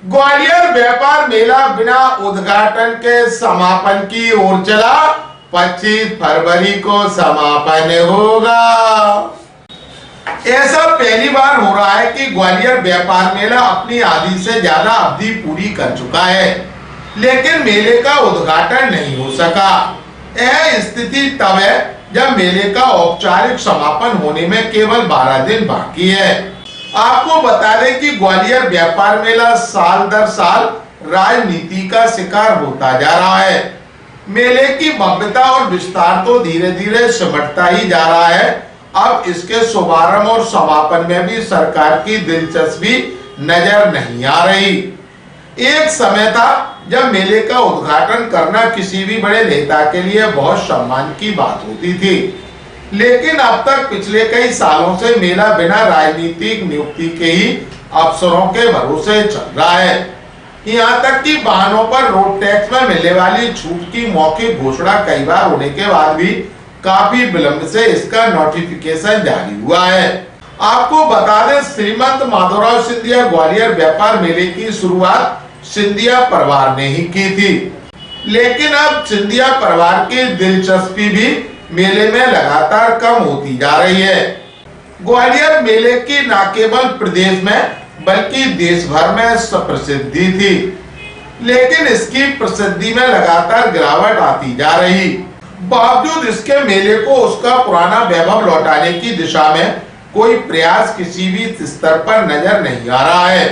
ग्वालियर व्यापार मेला बिना उद्घाटन के समापन की ओर चला। 25 फरवरी को समापन होगा। ऐसा पहली बार हो रहा है कि ग्वालियर व्यापार मेला अपनी आधी से ज्यादा अवधि पूरी कर चुका है, लेकिन मेले का उद्घाटन नहीं हो सका। यह स्थिति तब है जब मेले का औपचारिक समापन होने में केवल 12 दिन बाकी है। आपको बता दें कि ग्वालियर व्यापार मेला साल दर साल राजनीति का शिकार होता जा रहा है। मेले की भव्यता और विस्तार तो धीरे धीरे सिमटता ही जा रहा है। अब इसके शुभारंभ और समापन में भी सरकार की दिलचस्पी नजर नहीं आ रही। एक समय था जब मेले का उद्घाटन करना किसी भी बड़े नेता के लिए बहुत सम्मान की बात होती थी, लेकिन अब तक पिछले कई सालों से मेला बिना राजनीतिक नियुक्ति के ही अफसरों के भरोसे चल रहा है। यहाँ तक कि वाहनों पर रोड टैक्स में मिलने वाली छूट की मौखिक घोषणा कई बार होने के बाद भी काफी विलंब से इसका नोटिफिकेशन जारी हुआ है। आपको बता दें, श्रीमंत माधवराव सिंधिया ग्वालियर व्यापार मेले की शुरुआत सिंधिया परिवार ने ही की थी, लेकिन अब सिंधिया परिवार की दिलचस्पी भी मेले में लगातार कम होती जा रही है। ग्वालियर मेले की न केवल प्रदेश में बल्कि देश भर में प्रसिद्धि थी, लेकिन इसकी प्रसिद्धि में लगातार गिरावट आती जा रही। बावजूद इसके मेले को उसका पुराना वैभव लौटाने की दिशा में कोई प्रयास किसी भी स्तर पर नजर नहीं आ रहा है।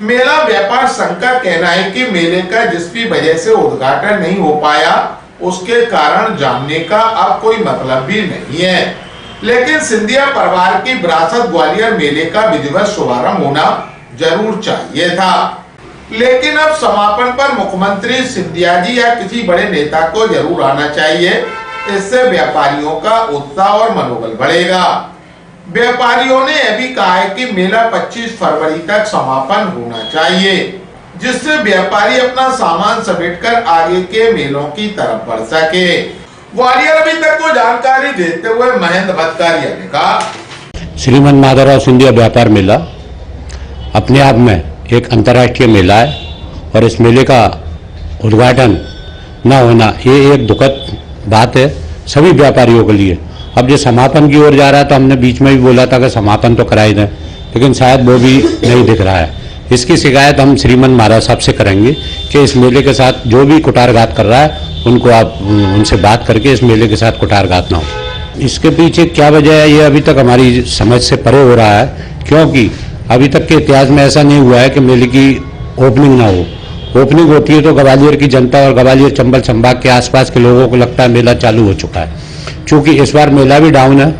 मेला व्यापार संघ का कहना है कि मेले का जिस भी वजह से उद्घाटन नहीं हो पाया, उसके कारण जानने का अब कोई मतलब भी नहीं है। लेकिन सिंधिया परिवार की विरासत ग्वालियर मेले का विधिवत शुभारंभ होना जरूर चाहिए था, लेकिन अब समापन पर मुख्यमंत्री सिंधिया जी या किसी बड़े नेता को जरूर आना चाहिए। इससे व्यापारियों का उत्साह और मनोबल बढ़ेगा। व्यापारियों ने यह भी कहा है कि मेला 25 फरवरी तक समापन होना चाहिए, जिससे व्यापारी अपना सामान समेटकर आगे के मेलों की तरफ बढ़ सके। ग्वालियर अभी तक को जानकारी देते हुए महेंद्र भटकारिया ने कहा, श्रीमंत माधवराव सिंधिया व्यापार मेला अपने आप में एक अंतर्राष्ट्रीय मेला है और इस मेले का उद्घाटन न होना ये एक दुखद बात है सभी व्यापारियों के लिए। अब जो समापन की ओर जा रहा है तो हमने बीच में भी बोला था कि समापन तो करा ही दें, लेकिन शायद वो भी नहीं दिख रहा है। इसकी शिकायत हम श्रीमंत महाराज साहब से करेंगे कि इस मेले के साथ जो भी कुटारघात कर रहा है उनको आप उनसे बात करके इस मेले के साथ कुटारघात ना हो। इसके पीछे क्या वजह है ये अभी तक हमारी समझ से परे हो रहा है, क्योंकि अभी तक के इतिहास में ऐसा नहीं हुआ है कि मेले की ओपनिंग ना हो। ओपनिंग होती है तो ग्वालियर की जनता और ग्वालियर चंबल संभाग के आसपास के लोगों को लगता है मेला चालू हो चुका है। चूँकि इस बार मेला भी डाउन है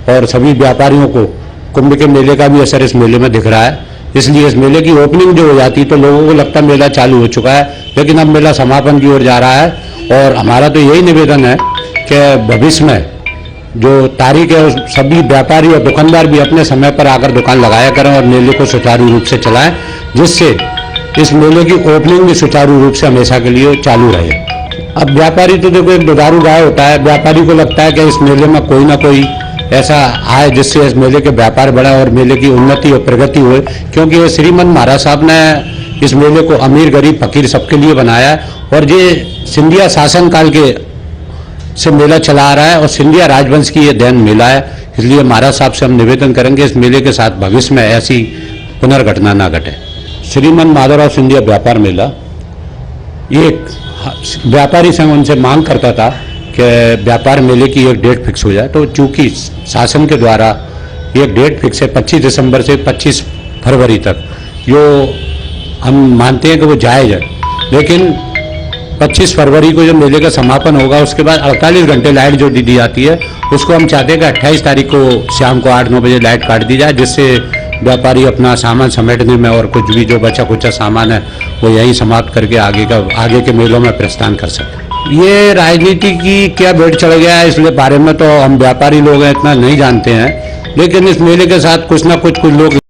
और सभी व्यापारियों को कुंभ के मेले का भी असर इस मेले में दिख रहा है, इसलिए इस मेले की ओपनिंग जो हो जाती तो लोगों को लगता मेला चालू हो चुका है, लेकिन अब मेला समापन की ओर जा रहा है। और हमारा तो यही निवेदन है कि भविष्य में जो तारीख है उस सभी व्यापारी और दुकानदार भी अपने समय पर आकर दुकान लगाया करें और मेले को सुचारू रूप से चलाएं, जिससे इस मेले की ओपनिंग भी सुचारू रूप से हमेशा के लिए चालू रहे। अब व्यापारी तो देखो एक दुधारू गाय होता है, व्यापारी को लगता है कि इस मेले में कोई ना कोई ऐसा आए जिससे इस मेले के व्यापार बढ़े और मेले की उन्नति और प्रगति हो, क्योंकि ये श्रीमंत महाराज साहब ने इस मेले को अमीर गरीब फकीर सबके लिए बनाया है और ये सिंधिया शासन काल के से मेला चला आ रहा है और सिंधिया राजवंश की ये देन मेला है। इसलिए महाराज साहब से हम निवेदन करेंगे इस मेले के साथ भविष्य में ऐसी पुनर्घटना ना घटे। श्रीमंत माधवराव सिंधिया व्यापार मेला ये व्यापारी संघ उनसे मांग करता था कि व्यापार मेले की एक डेट फिक्स हो जाए, तो चूंकि शासन के द्वारा एक डेट फिक्स है 25 दिसंबर से 25 फरवरी तक, जो हम मानते हैं कि वो जायज़ है, लेकिन 25 फरवरी को जब मेले का समापन होगा उसके बाद 48 घंटे लाइट जो दी जाती है उसको हम चाहते हैं कि 28 तारीख को शाम को 8-9 बजे लाइट काट दी जाए, जिससे व्यापारी अपना सामान समेटने में और कुछ भी जो बचा कुचा सामान है वो यहीं समाप्त करके आगे के मेलों में प्रस्थान कर सकें। ये राजनीति की क्या भेंट चढ़ गया है इसलिए बारे में तो हम व्यापारी लोग हैं इतना नहीं जानते हैं, लेकिन इस मेले के साथ कुछ ना कुछ लोग